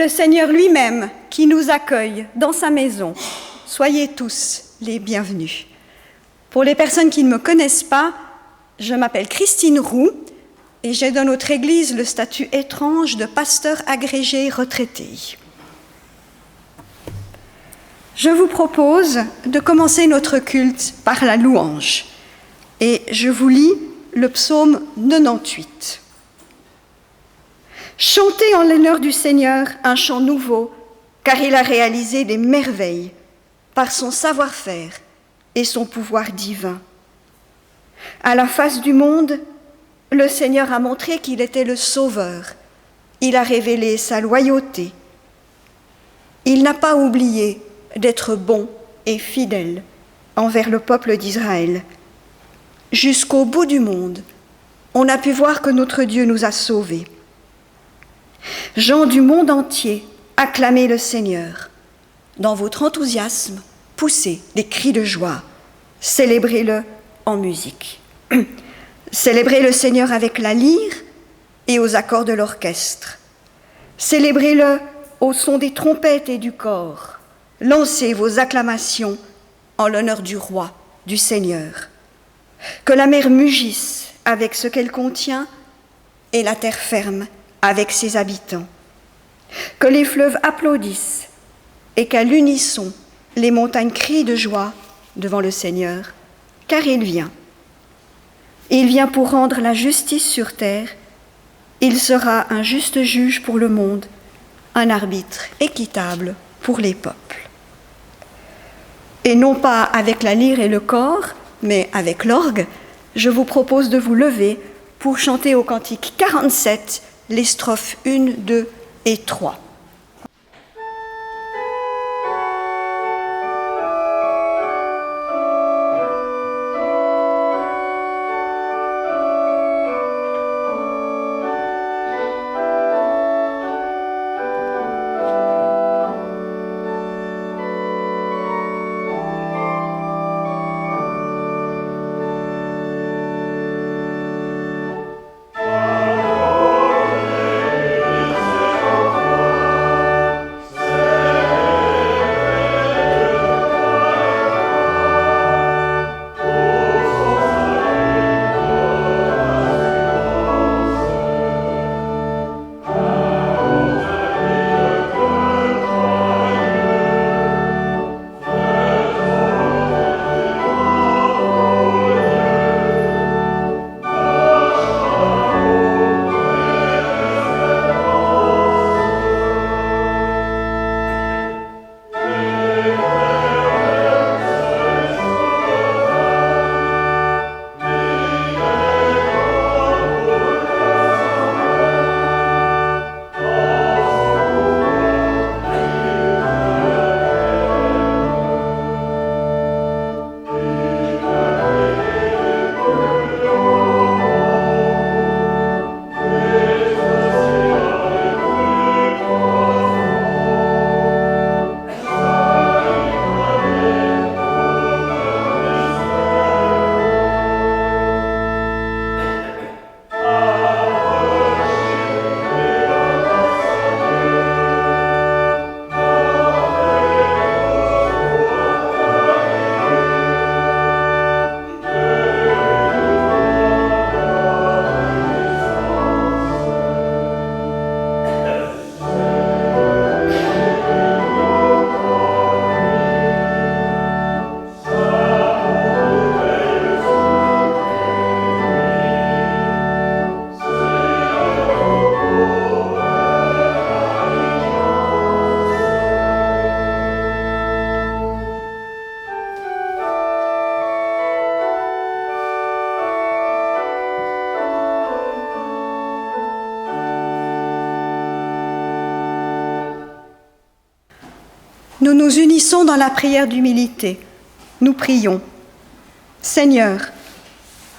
le Seigneur lui-même qui nous accueille dans sa maison. Soyez tous les bienvenus. Pour les personnes qui ne me connaissent pas, je m'appelle Christine Roux et j'ai dans notre Église le statut étrange de pasteur agrégé retraité. Je vous propose de commencer notre culte par la louange et je vous lis le psaume 98. Chantez en l'honneur du Seigneur un chant nouveau, car il a réalisé des merveilles par son savoir-faire et son pouvoir divin. À la face du monde, le Seigneur a montré qu'il était le Sauveur. Il a révélé sa loyauté. Il n'a pas oublié d'être bon et fidèle envers le peuple d'Israël. Jusqu'au bout du monde, on a pu voir que notre Dieu nous a sauvés. Gens du monde entier, acclamez le Seigneur. Dans votre enthousiasme, poussez des cris de joie. Célébrez-le en musique. Célébrez le Seigneur avec la lyre et aux accords de l'orchestre. Célébrez-le au son des trompettes et du cor. Lancez vos acclamations en l'honneur du roi, du Seigneur. Que la mer mugisse avec ce qu'elle contient et la terre ferme avec ses habitants. Que les fleuves applaudissent et qu'à l'unisson, les montagnes crient de joie devant le Seigneur, car il vient. Il vient pour rendre la justice sur terre. Il sera un juste juge pour le monde, un arbitre équitable pour les peuples. Et non pas avec la lyre et le cor, mais avec l'orgue, je vous propose de vous lever pour chanter au cantique 47 les strophes 1, 2 et 3. Nous nous unissons dans la prière d'humilité. Nous prions. Seigneur,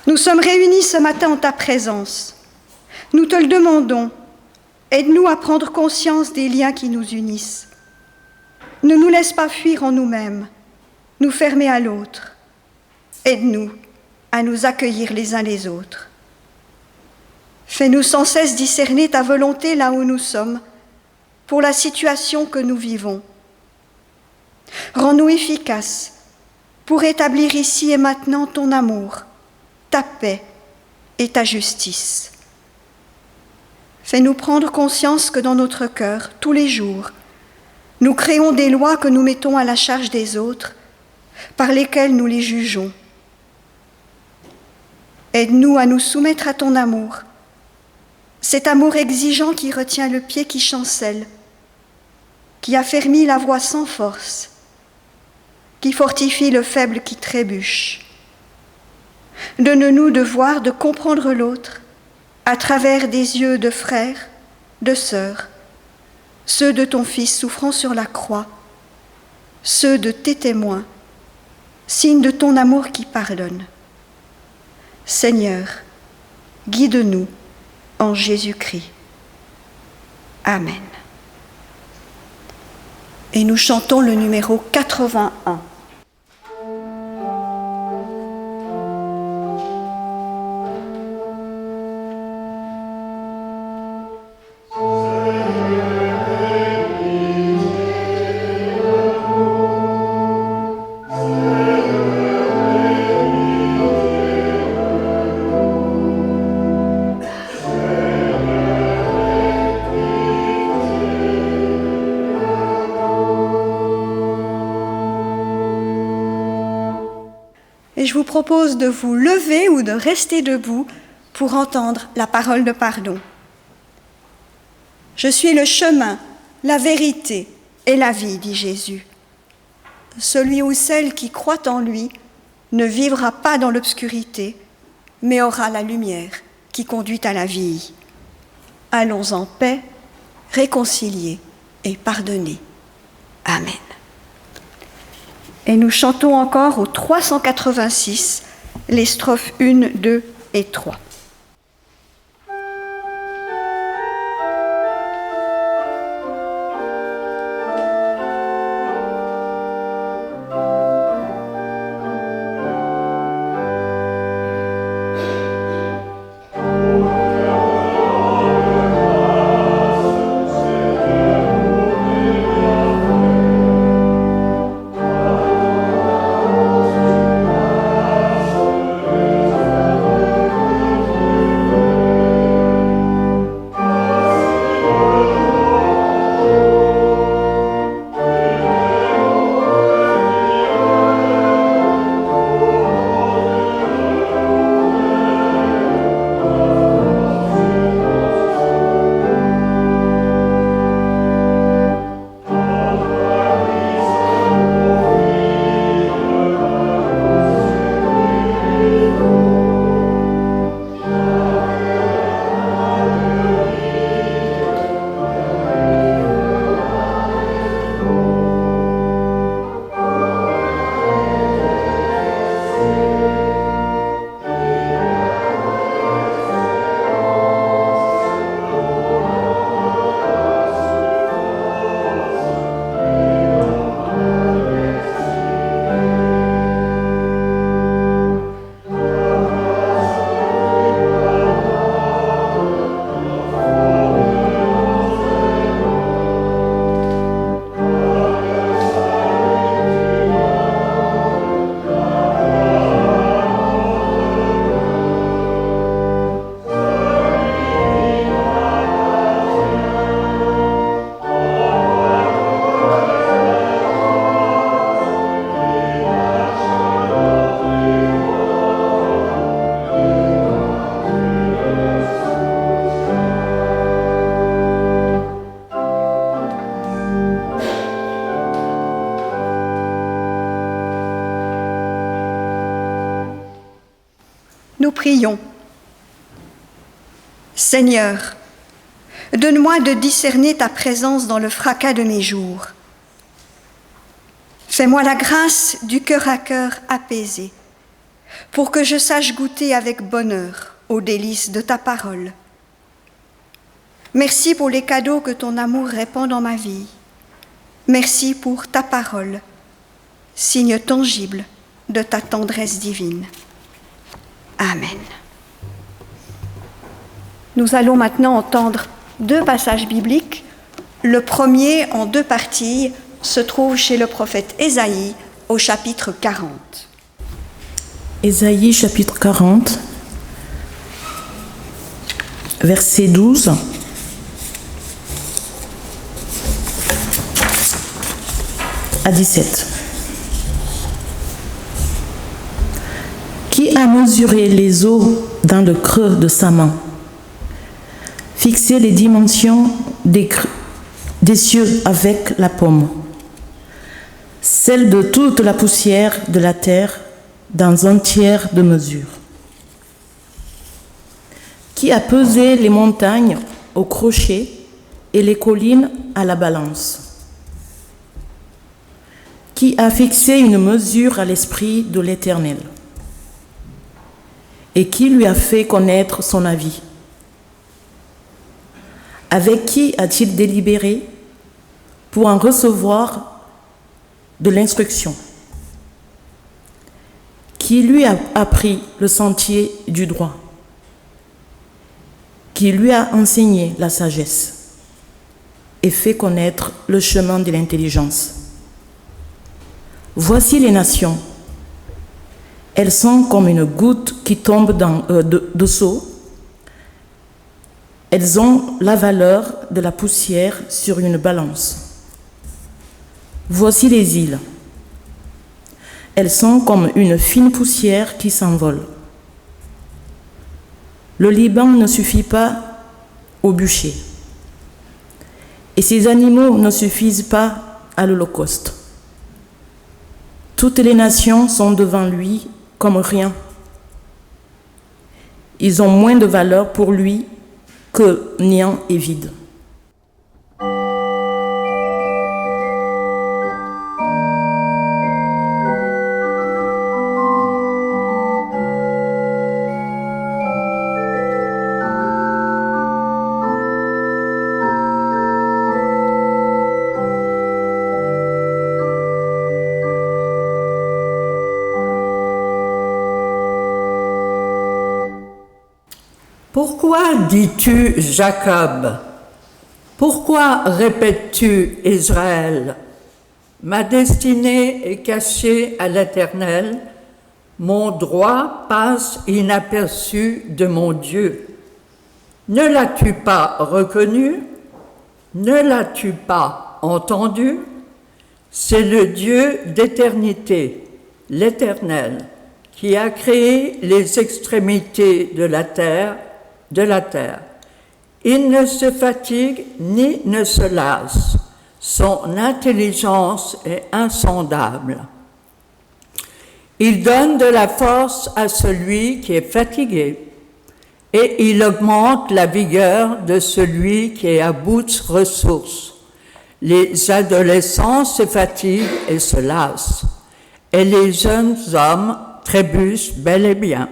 nous sommes réunis ce matin en ta présence. Nous te le demandons. Aide-nous à prendre conscience des liens qui nous unissent. Ne nous laisse pas fuir en nous-mêmes, nous fermer à l'autre. Aide-nous à nous accueillir les uns les autres. Fais-nous sans cesse discerner ta volonté là où nous sommes, pour la situation que nous vivons. Rends-nous efficaces pour établir ici et maintenant ton amour, ta paix et ta justice. Fais-nous prendre conscience que dans notre cœur, tous les jours, nous créons des lois que nous mettons à la charge des autres, par lesquelles nous les jugeons. Aide-nous à nous soumettre à ton amour, cet amour exigeant qui retient le pied qui chancelle, qui affermit la voix sans force, qui fortifie le faible qui trébuche. Donne-nous de voir, de comprendre l'autre à travers des yeux de frères, de sœurs, ceux de ton Fils souffrant sur la croix, ceux de tes témoins, signe de ton amour qui pardonne. Seigneur, guide-nous en Jésus-Christ. Amen. Et nous chantons le numéro 81. Et je vous propose de vous lever ou de rester debout pour entendre la parole de pardon. Je suis le chemin, la vérité et la vie, dit Jésus. Celui ou celle qui croit en lui ne vivra pas dans l'obscurité, mais aura la lumière qui conduit à la vie. Allons en paix, réconciliés et pardonnés. Amen. Et nous chantons encore au 386 les strophes 1, 2 et 3. Nous prions. Seigneur, donne-moi de discerner ta présence dans le fracas de mes jours. Fais-moi la grâce du cœur à cœur apaisé, pour que je sache goûter avec bonheur aux délices de ta parole. Merci pour les cadeaux que ton amour répand dans ma vie. Merci pour ta parole, signe tangible de ta tendresse divine. Amen. Nous allons maintenant entendre deux passages bibliques Le premier, en 2 parties, se trouve chez le prophète Ésaïe au chapitre 40. Ésaïe chapitre 40, verset 12. À 17. Qui a mesuré les eaux dans le creux de sa main, fixé les dimensions des cieux avec la paume, celle de toute la poussière de la terre dans un tiers de mesure? Qui a pesé les montagnes au crochet et les collines à la balance? Qui a fixé une mesure à l'esprit de l'Éternel? Et qui lui a fait connaître son avis? Avec qui a-t-il délibéré pour en recevoir de l'instruction? Qui lui a appris le sentier du droit? Qui lui a enseigné la sagesse et fait connaître le chemin de l'intelligence? Voici les nations. Elles sont comme une goutte qui tombe de seau. Elles ont la valeur de la poussière sur une balance. Voici les îles. Elles sont comme une fine poussière qui s'envole. Le Liban ne suffit pas au bûcher, et ses animaux ne suffisent pas à l'holocauste. Toutes les nations sont devant lui comme rien. Ils ont moins de valeur pour lui que néant et vide. Pourquoi dis-tu Jacob? Pourquoi répètes-tu Israël? Ma destinée est cachée à l'Éternel, mon droit passe inaperçu de mon Dieu. Ne l'as-tu pas reconnu? Ne l'as-tu pas entendu? C'est le Dieu d'éternité, l'Éternel, qui a créé les extrémités de la terre. Il ne se fatigue ni ne se lasse. Son intelligence est insondable. Il donne de la force à celui qui est fatigué et il augmente la vigueur de celui qui est à bout de ressources. Les adolescents se fatiguent et se lassent, et les jeunes hommes trébuchent bel et bien.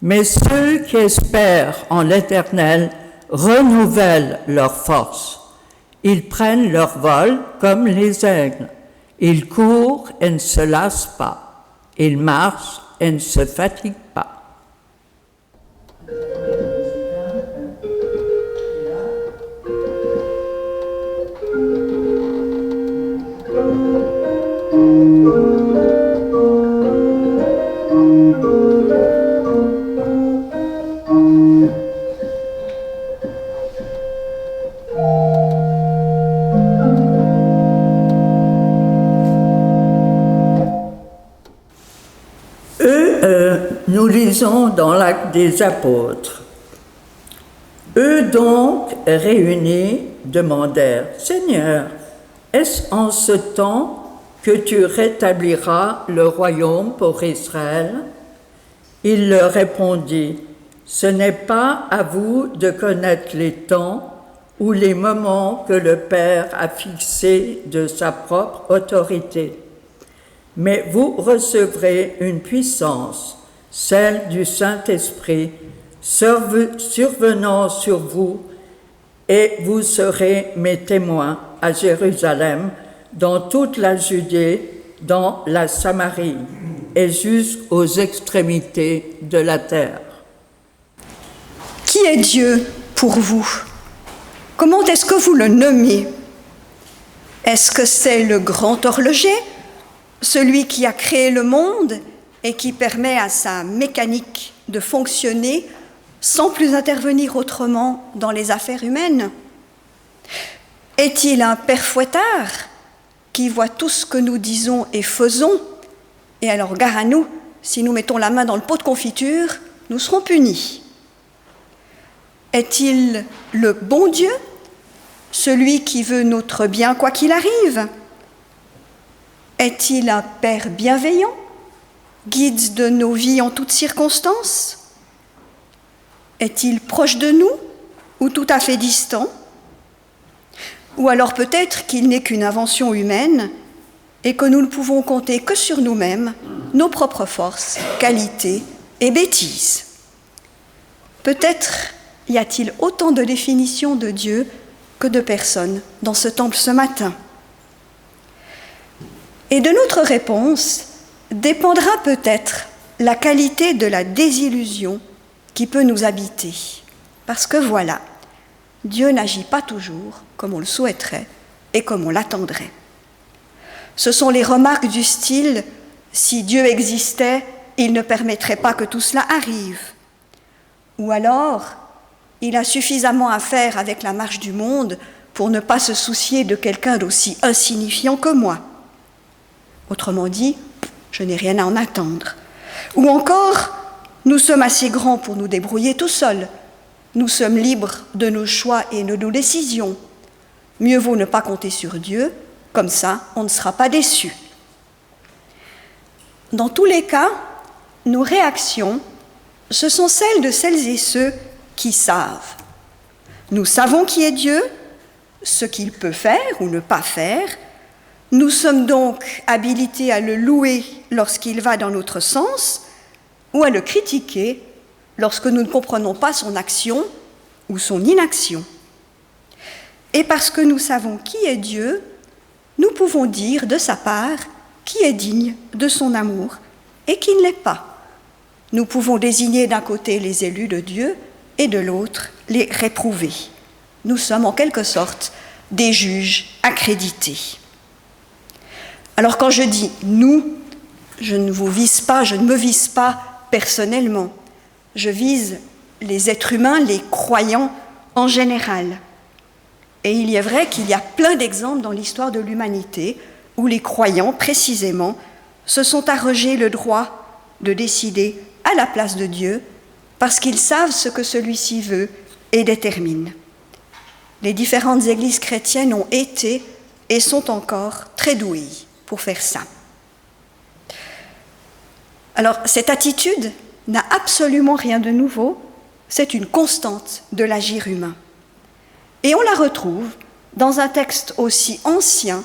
Mais ceux qui espèrent en l'Éternel renouvellent leur force. Ils prennent leur vol comme les aigles. Ils courent et ne se lassent pas. Ils marchent et ne se fatiguent pas. Nous lisons dans l'Acte des Apôtres. Eux donc, réunis, demandèrent, « Seigneur, est-ce en ce temps que tu rétabliras le royaume pour Israël ?» Il leur répondit, « Ce n'est pas à vous de connaître les temps ou les moments que le Père a fixés de sa propre autorité, mais vous recevrez une puissance, celle du Saint-Esprit, survenant sur vous, et vous serez mes témoins à Jérusalem, dans toute la Judée, dans la Samarie, et jusqu'aux extrémités de la terre. » Qui est Dieu pour vous? Comment est-ce que vous le nommez? Est-ce que c'est le grand horloger, celui qui a créé le monde et qui permet à sa mécanique de fonctionner sans plus intervenir autrement dans les affaires humaines? Est-il un père fouettard qui voit tout ce que nous disons et faisons, et alors gare à nous, si nous mettons la main dans le pot de confiture, nous serons punis? Est-il le bon Dieu, celui qui veut notre bien quoi qu'il arrive? Est-il un père bienveillant, guide de nos vies en toutes circonstances? Est-il proche de nous ou tout à fait distant? Ou alors peut-être qu'il n'est qu'une invention humaine et que nous ne pouvons compter que sur nous-mêmes, nos propres forces, qualités et bêtises. Peut-être y a-t-il autant de définitions de Dieu que de personnes dans ce temple ce matin. Et de notre réponse dépendra peut-être la qualité de la désillusion qui peut nous habiter. Parce que voilà, Dieu n'agit pas toujours comme on le souhaiterait et comme on l'attendrait. Ce sont les remarques du style « si Dieu existait, il ne permettrait pas que tout cela arrive » ou alors « il a suffisamment à faire avec la marche du monde pour ne pas se soucier de quelqu'un d'aussi insignifiant que moi ». Autrement dit, je n'ai rien à en attendre. Ou encore, nous sommes assez grands pour nous débrouiller tout seuls. Nous sommes libres de nos choix et de nos décisions. Mieux vaut ne pas compter sur Dieu, comme ça, on ne sera pas déçus. Dans tous les cas, nos réactions, ce sont celles de celles et ceux qui savent. Nous savons qui est Dieu, ce qu'il peut faire ou ne pas faire. Nous sommes donc habilités à le louer lorsqu'il va dans notre sens ou à le critiquer lorsque nous ne comprenons pas son action ou son inaction. Et parce que nous savons qui est Dieu, nous pouvons dire de sa part qui est digne de son amour et qui ne l'est pas. Nous pouvons désigner d'un côté les élus de Dieu et de l'autre les réprouvés. Nous sommes en quelque sorte des juges accrédités. Alors quand je dis « nous », je ne me vise pas personnellement. Je vise les êtres humains, les croyants en général. Et il est vrai qu'il y a plein d'exemples dans l'histoire de l'humanité où les croyants, précisément, se sont arrogés le droit de décider à la place de Dieu parce qu'ils savent ce que celui-ci veut et détermine. Les différentes églises chrétiennes ont été et sont encore très douées pour faire ça. Alors, cette attitude n'a absolument rien de nouveau, c'est une constante de l'agir humain. Et on la retrouve dans un texte aussi ancien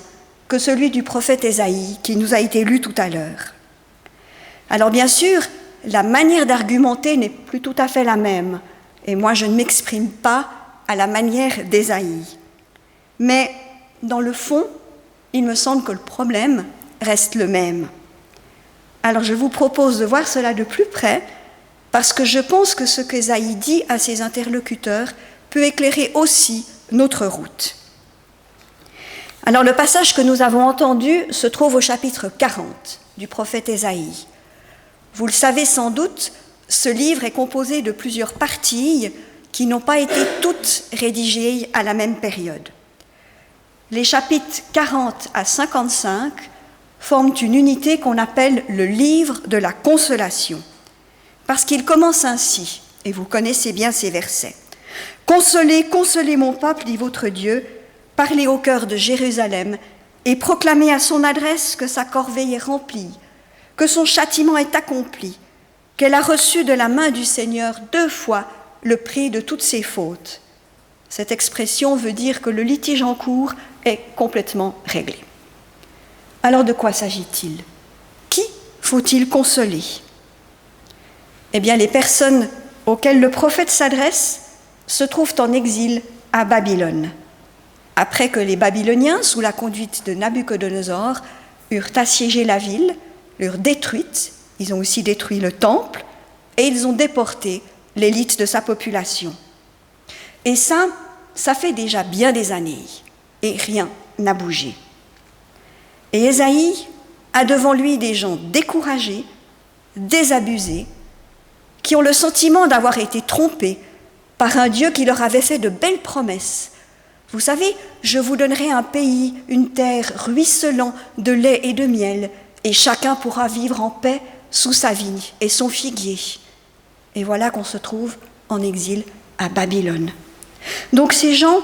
que celui du prophète Ésaïe qui nous a été lu tout à l'heure. Alors bien sûr, la manière d'argumenter n'est plus tout à fait la même, et moi je ne m'exprime pas à la manière d'Ésaïe. Mais dans le fond, il me semble que le problème reste le même. Alors je vous propose de voir cela de plus près, parce que je pense que ce qu'Ésaïe dit à ses interlocuteurs peut éclairer aussi notre route. Alors le passage que nous avons entendu se trouve au chapitre 40 du prophète Ésaïe. Vous le savez sans doute, ce livre est composé de plusieurs parties qui n'ont pas été toutes rédigées à la même période. Les chapitres 40 à 55 forment une unité qu'on appelle le livre de la consolation, parce qu'il commence ainsi, et vous connaissez bien ces versets. « Consolez, consolez mon peuple, dit votre Dieu, parlez au cœur de Jérusalem et proclamez à son adresse que sa corvée est remplie, que son châtiment est accompli, qu'elle a reçu de la main du Seigneur 2 fois le prix de toutes ses fautes. » Cette expression veut dire que le litige en cours est complètement réglé. Alors de quoi s'agit-il? Qui faut-il consoler? Eh bien, les personnes auxquelles le prophète s'adresse se trouvent en exil à Babylone, après que les Babyloniens, sous la conduite de Nabuchodonosor, eurent assiégé la ville, l'eurent détruite, ils ont aussi détruit le temple, et ils ont déporté l'élite de sa population. Et ça fait déjà bien des années, et rien n'a bougé. Et Ésaïe a devant lui des gens découragés, désabusés, qui ont le sentiment d'avoir été trompés par un Dieu qui leur avait fait de belles promesses. Vous savez, je vous donnerai un pays, une terre ruisselant de lait et de miel, et chacun pourra vivre en paix sous sa vigne et son figuier. Et voilà qu'on se trouve en exil à Babylone. Donc ces gens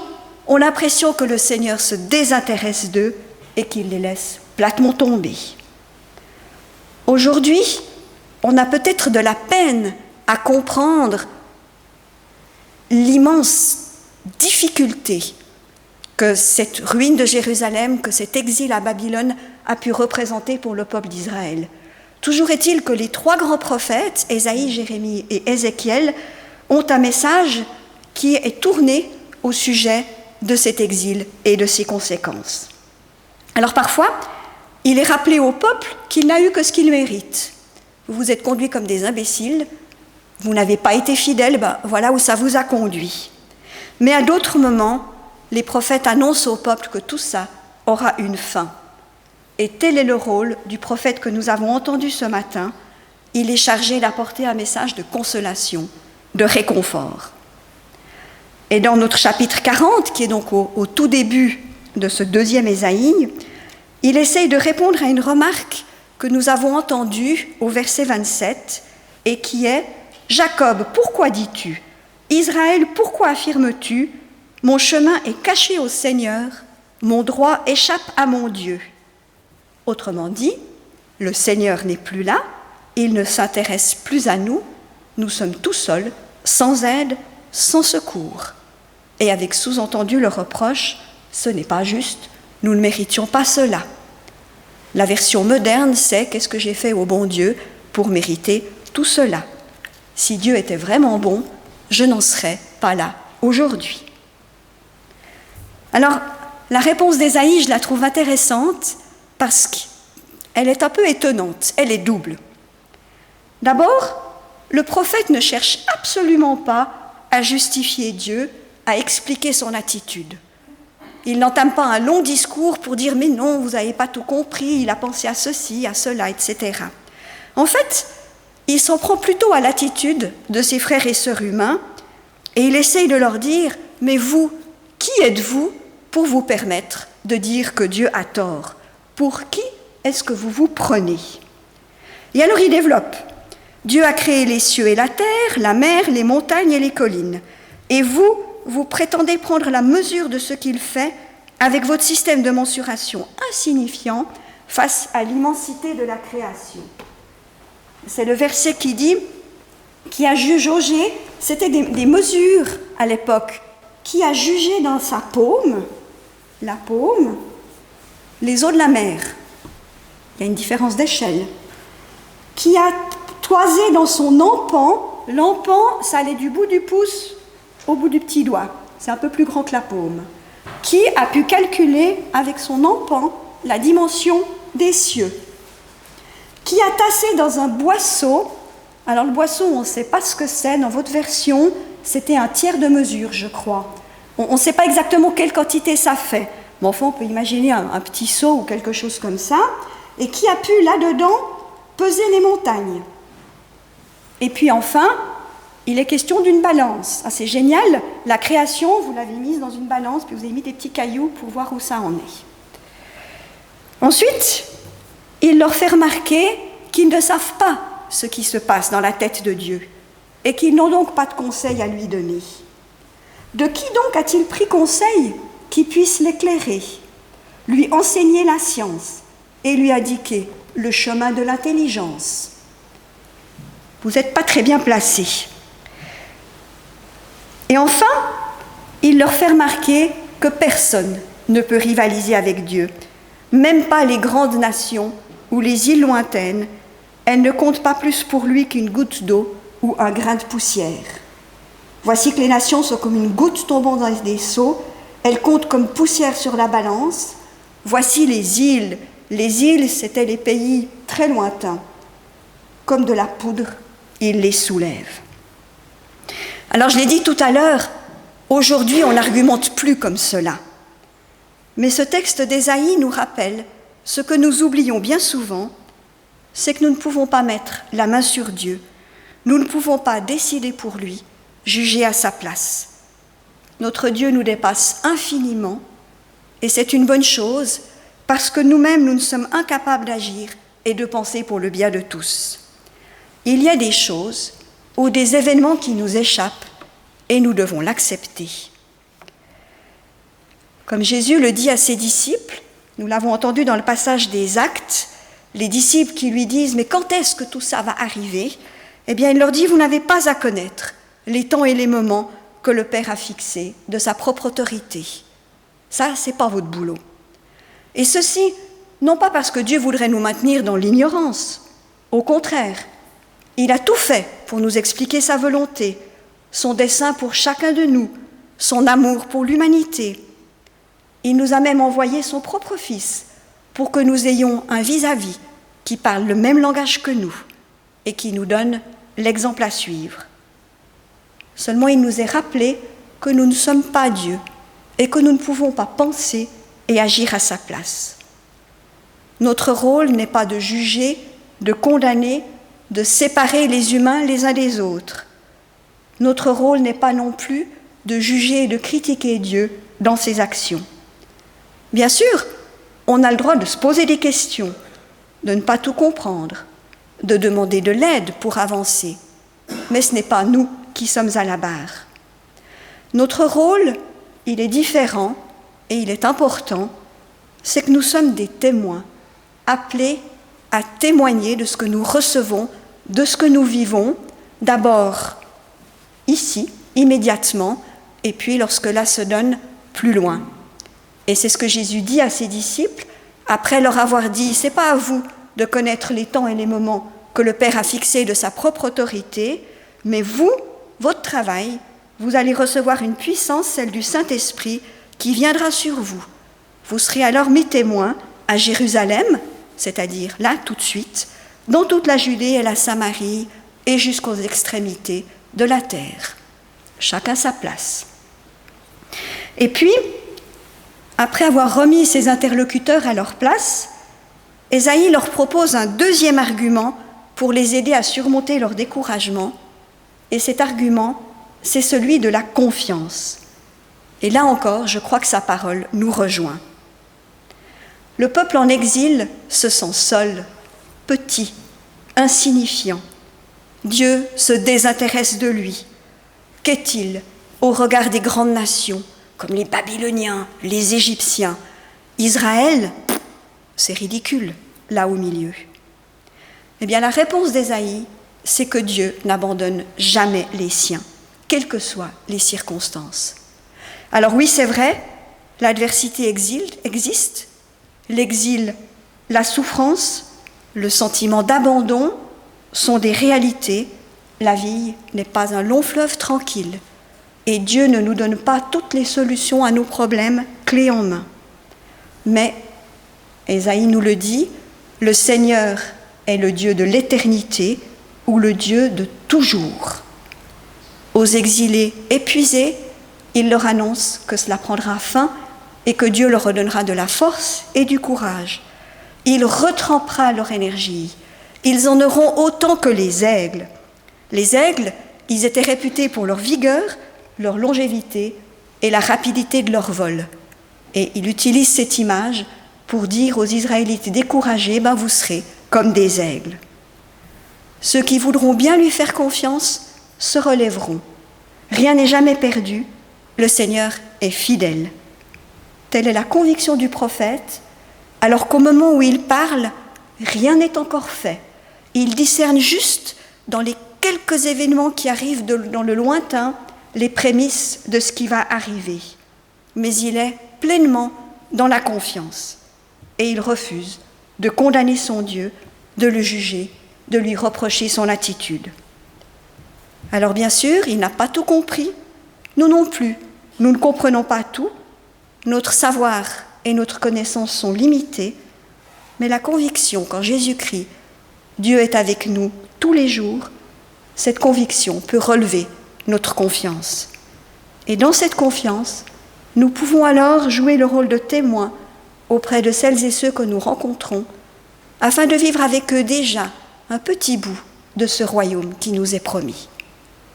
ont l'impression que le Seigneur se désintéresse d'eux et qu'il les laisse platement tomber. Aujourd'hui, on a peut-être de la peine à comprendre l'immense difficulté que cette ruine de Jérusalem, que cet exil à Babylone a pu représenter pour le peuple d'Israël. Toujours est-il que les trois grands prophètes, Ésaïe, Jérémie et Ézéchiel, ont un message qui est tourné au sujet de cet exil et de ses conséquences. Alors parfois, il est rappelé au peuple qu'il n'a eu que ce qu'il mérite. Vous vous êtes conduits comme des imbéciles, vous n'avez pas été fidèles, voilà où ça vous a conduit. Mais à d'autres moments, les prophètes annoncent au peuple que tout ça aura une fin. Et tel est le rôle du prophète que nous avons entendu ce matin. Il est chargé d'apporter un message de consolation, de réconfort. Et dans notre chapitre 40, qui est donc au tout début de ce deuxième Ésaïe, il essaye de répondre à une remarque que nous avons entendue au verset 27 et qui est « Jacob, pourquoi dis-tu ? Israël, pourquoi affirmes-tu ? Mon chemin est caché au Seigneur, mon droit échappe à mon Dieu. » Autrement dit, le Seigneur n'est plus là, il ne s'intéresse plus à nous, nous sommes tout seuls, sans aide, sans secours. Et avec sous-entendu le reproche, ce n'est pas juste, nous ne méritions pas cela. La version moderne, c'est « qu'est-ce que j'ai fait au bon Dieu pour mériter tout cela ?» Si Dieu était vraiment bon, je n'en serais pas là aujourd'hui. Alors, la réponse d'Ésaïe, je la trouve intéressante parce qu'elle est un peu étonnante, elle est double. D'abord, le prophète ne cherche absolument pas à justifier Dieu, à expliquer son attitude. Il n'entame pas un long discours pour dire « mais non, vous n'avez pas tout compris, il a pensé à ceci, à cela, etc. » En fait, il s'en prend plutôt à l'attitude de ses frères et sœurs humains et il essaye de leur dire « mais vous, qui êtes-vous pour vous permettre de dire que Dieu a tort ? Pour qui est-ce que vous vous prenez ?» Et alors il développe « Dieu a créé les cieux et la terre, la mer, les montagnes et les collines. Et vous prétendez prendre la mesure de ce qu'il fait avec votre système de mensuration insignifiant face à l'immensité de la création. » C'est le verset qui dit, qui a jaugé, c'était des mesures à l'époque, qui a jugé dans sa paume, la paume, les eaux de la mer. Il y a une différence d'échelle. Qui a toisé dans son empan, l'empan, ça allait du bout du pouce au bout du petit doigt, c'est un peu plus grand que la paume. Qui a pu calculer avec son empan la dimension des cieux. Qui a tassé dans un boisseau, alors le boisseau, on ne sait pas ce que c'est, dans votre version, c'était un tiers de mesure, je crois. On ne sait pas exactement quelle quantité ça fait, mais enfin, on peut imaginer un petit seau ou quelque chose comme ça, et qui a pu, là-dedans, peser les montagnes. Et puis enfin, il est question d'une balance. Ah, c'est génial, la création, vous l'avez mise dans une balance, puis vous avez mis des petits cailloux pour voir où ça en est. Ensuite, il leur fait remarquer qu'ils ne savent pas ce qui se passe dans la tête de Dieu et qu'ils n'ont donc pas de conseil à lui donner. De qui donc a-t-il pris conseil qui puisse l'éclairer, lui enseigner la science et lui indiquer le chemin de l'intelligence? Vous n'êtes pas très bien placés. Et enfin, il leur fait remarquer que personne ne peut rivaliser avec Dieu, même pas les grandes nations ou les îles lointaines. Elles ne comptent pas plus pour lui qu'une goutte d'eau ou un grain de poussière. Voici que les nations sont comme une goutte tombant dans des seaux, elles comptent comme poussière sur la balance. Voici les îles. Les îles, c'étaient les pays très lointains. Comme de la poudre, il les soulève. Alors je l'ai dit tout à l'heure, aujourd'hui on n'argumente plus comme cela. Mais ce texte d'Ésaïe nous rappelle ce que nous oublions bien souvent, c'est que nous ne pouvons pas mettre la main sur Dieu, nous ne pouvons pas décider pour lui, juger à sa place. Notre Dieu nous dépasse infiniment, et c'est une bonne chose, parce que nous-mêmes, nous ne sommes incapables d'agir et de penser pour le bien de tous. Il y a des choses ou des événements qui nous échappent, et nous devons l'accepter. Comme Jésus le dit à ses disciples, nous l'avons entendu dans le passage des Actes, les disciples qui lui disent « Mais quand est-ce que tout ça va arriver ?» Eh bien, il leur dit « Vous n'avez pas à connaître les temps et les moments que le Père a fixés de sa propre autorité. Ça, c'est pas votre boulot. » Et ceci, non pas parce que Dieu voudrait nous maintenir dans l'ignorance. Au contraire, il a tout fait pour nous expliquer sa volonté, son dessein pour chacun de nous, son amour pour l'humanité. Il nous a même envoyé son propre Fils pour que nous ayons un vis-à-vis qui parle le même langage que nous et qui nous donne l'exemple à suivre. Seulement, il nous est rappelé que nous ne sommes pas Dieu et que nous ne pouvons pas penser et agir à sa place. Notre rôle n'est pas de juger, de condamner, de séparer les humains les uns des autres. Notre rôle n'est pas non plus de juger et de critiquer Dieu dans ses actions. Bien sûr, on a le droit de se poser des questions, de ne pas tout comprendre, de demander de l'aide pour avancer, mais ce n'est pas nous qui sommes à la barre. Notre rôle, il est différent et il est important, c'est que nous sommes des témoins, appelés à témoigner de ce que nous recevons, de ce que nous vivons, d'abord ici, immédiatement, et puis lorsque là se donne plus loin. Et c'est ce que Jésus dit à ses disciples, après leur avoir dit « C'est pas à vous de connaître les temps et les moments que le Père a fixés de sa propre autorité, mais vous, votre travail, vous allez recevoir une puissance, celle du Saint-Esprit, qui viendra sur vous. Vous serez alors mes témoins à Jérusalem, c'est-à-dire là tout de suite, dans toute la Judée et la Samarie et jusqu'aux extrémités de la terre. » Chacun sa place. Et puis, après avoir remis ses interlocuteurs à leur place, Ésaïe leur propose un deuxième argument pour les aider à surmonter leur découragement. Et cet argument, c'est celui de la confiance. Et là encore, je crois que sa parole nous rejoint. Le peuple en exil se sent seul, petit, insignifiant. Dieu se désintéresse de lui. Qu'est-il au regard des grandes nations, comme les Babyloniens, les Égyptiens? Israël, c'est ridicule, là au milieu. Eh bien, la réponse d'Ésaïe, c'est que Dieu n'abandonne jamais les siens, quelles que soient les circonstances. Alors oui, c'est vrai, l'adversité existe, l'exil, la souffrance, le sentiment d'abandon sont des réalités. La vie n'est pas un long fleuve tranquille. Et Dieu ne nous donne pas toutes les solutions à nos problèmes clés en main. Mais, Ésaïe nous le dit, le Seigneur est le Dieu de l'éternité ou le Dieu de toujours. Aux exilés épuisés, il leur annonce que cela prendra fin et que Dieu leur redonnera de la force et du courage. Il retrempera leur énergie. Ils en auront autant que les aigles. Les aigles, ils étaient réputés pour leur vigueur, leur longévité et la rapidité de leur vol. Et il utilise cette image pour dire aux Israélites découragés, vous serez comme des aigles. Ceux qui voudront bien lui faire confiance se relèveront. Rien n'est jamais perdu, le Seigneur est fidèle. Telle est la conviction du prophète, alors qu'au moment où il parle, rien n'est encore fait. Il discerne juste dans les quelques événements qui arrivent dans le lointain, les prémices de ce qui va arriver. Mais il est pleinement dans la confiance. Et il refuse de condamner son Dieu, de le juger, de lui reprocher son attitude. Alors bien sûr, il n'a pas tout compris. Nous non plus. Nous ne comprenons pas tout. Notre savoir et notre connaissance sont limités. Mais la conviction qu'en Jésus-Christ, Dieu est avec nous tous les jours, cette conviction peut relever notre confiance. Et dans cette confiance, nous pouvons alors jouer le rôle de témoin auprès de celles et ceux que nous rencontrons, afin de vivre avec eux déjà un petit bout de ce royaume qui nous est promis.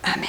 Amen.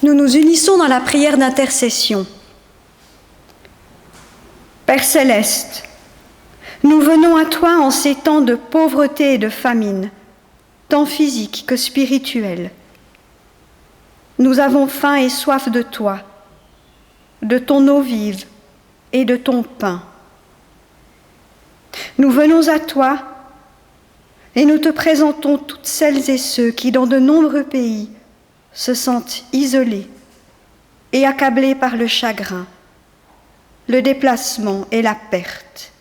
Nous nous unissons dans la prière d'intercession. Père céleste, nous venons à toi en ces temps de pauvreté et de famine, tant physique que spirituel. Nous avons faim et soif de toi, de ton eau vive et de ton pain. Nous venons à toi et nous te présentons toutes celles et ceux qui, dans de nombreux pays, se sentent isolés et accablés par le chagrin, le déplacement et la perte.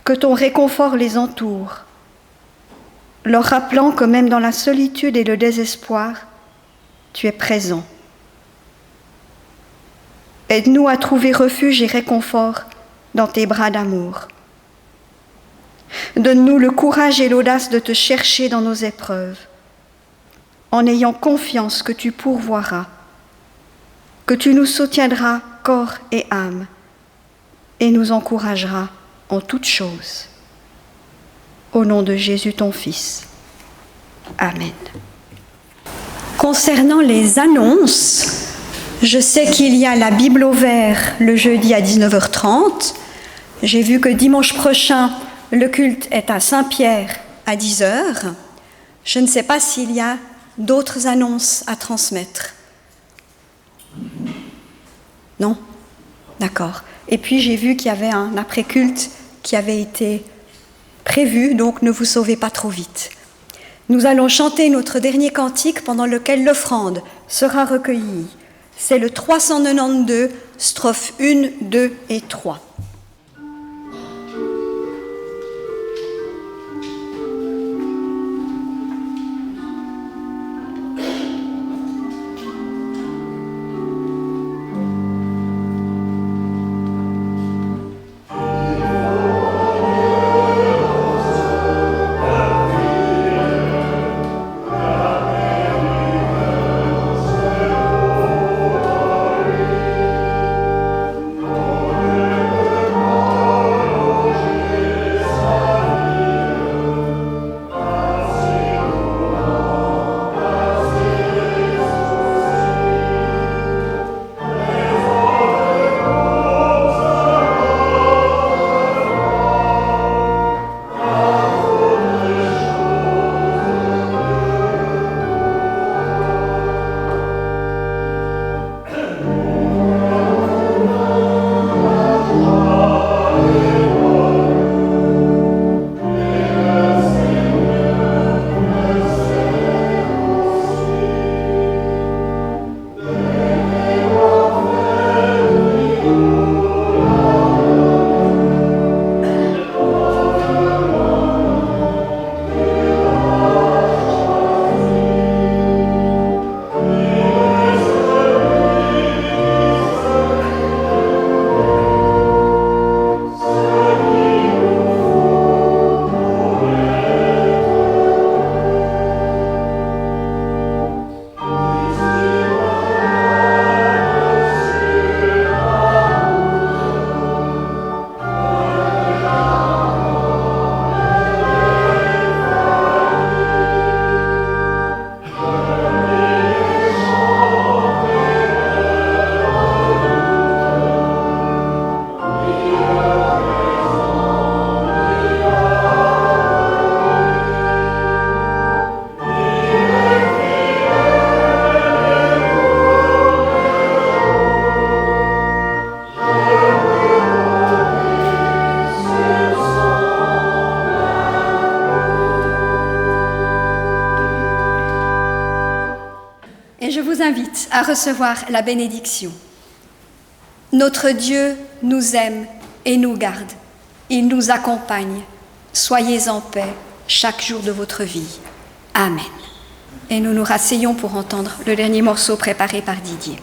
Que ton réconfort les entoure, leur rappelant que même dans la solitude et le désespoir, tu es présent. Aide-nous à trouver refuge et réconfort dans tes bras d'amour. Donne-nous le courage et l'audace de te chercher dans nos épreuves, en ayant confiance que tu pourvoiras, que tu nous soutiendras corps et âme, et nous encourageras en toutes choses. Au nom de Jésus, ton Fils. Amen. Concernant les annonces, je sais qu'il y a la Bible au vert le jeudi à 19h30. J'ai vu que dimanche prochain, le culte est à Saint-Pierre à 10h. Je ne sais pas s'il y a d'autres annonces à transmettre. Non ? D'accord. Et puis j'ai vu qu'il y avait un après-culte qui avait été prévu, donc ne vous sauvez pas trop vite. Nous allons chanter notre dernier cantique pendant lequel l'offrande sera recueillie. C'est le 392, strophes 1, 2 et 3. Et je vous invite à recevoir la bénédiction. Notre Dieu nous aime et nous garde. Il nous accompagne. Soyez en paix chaque jour de votre vie. Amen. Et nous nous rasseyons pour entendre le dernier morceau préparé par Didier.